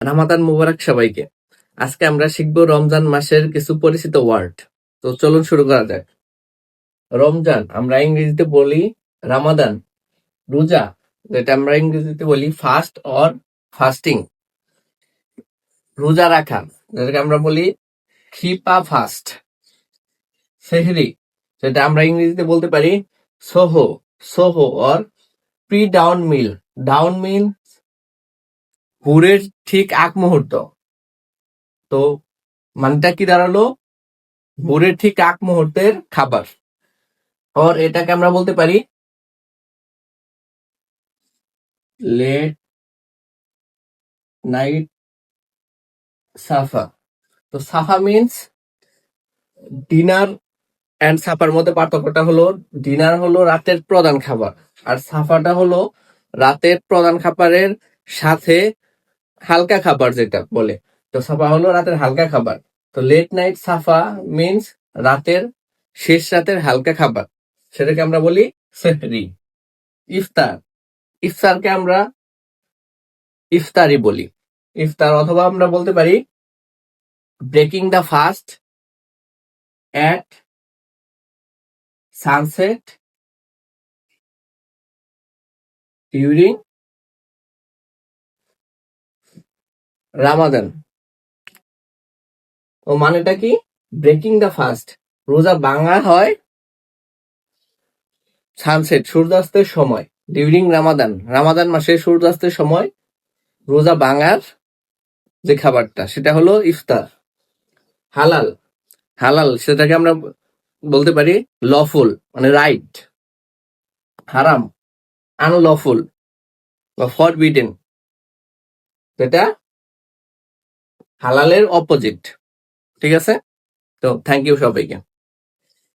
রামাদান মুবারক সবাইকে। আজকে আমরা শিখবো রমজান মাসের কিছু পরিচিত ওয়ার্ড। তো চলুন শুরু করা যাক। রমজান আমরা ইংরেজিতে বলি রামাদান। রোজা, যেটা আমরা ইংরেজিতে বলি ফাস্ট অর ফাস্টিং। রোজা রাখা, যেটাকে আমরা বলি খিপা ফাস্ট। সেহরি, যেটা আমরা ইংরেজিতে বলতে পারি suhoor. Suhoor or pre dawn meal. Dawn meal হুরের ঠিক আগ মুহূর্ত। তো মানটা কি দাঁড়ালো? ভোরের ঠিক আগ মুহূর্তের খাবার। আর এটাকে আমরা বলতে পারি লেট নাইট সাফা। তো সাফা মিন্স ডিনার অ্যান্ড সাফার মধ্যে পার্থক্যটা হলো ডিনার হলো রাতের প্রধান খাবার, আর সাফাটা হলো রাতের প্রধান খাবারের সাথে হালকা খাবার যেটা বলে। তো সাফা হলো রাতের হালকা খাবার। তো লেট নাইট সাফা মিন্স রাতের শেষ রাতের হালকা খাবার, সেটাকে আমরা বলি সেহরি। ইফতার, ইফতারকে আমরা ইফতারি বলি। ইফতার অথবা আমরা বলতে পারি breaking the fast at sunset during Ramadan. ও মানেটা কি? ব্রেকিং দ্য ফাস্ট, রোজা ভাঙা হয় সানসেট সূর্যাস্তের সময়। ডিউরিং রামাদান, রামাদান মাসে সূর্যাস্তের সময় রোজা ভাঙার যে খাবারটা সেটা হলো ইফতার। হালাল, হালাল সেটাকে আমরা বলতে পারি লফুল, মানে রাইট। হারাম আনলফুল বা ফরবিডেন, যেটা হালালের অপোজিট। ঠিক আছে? তো থ্যাংক ইউ সবাইকে।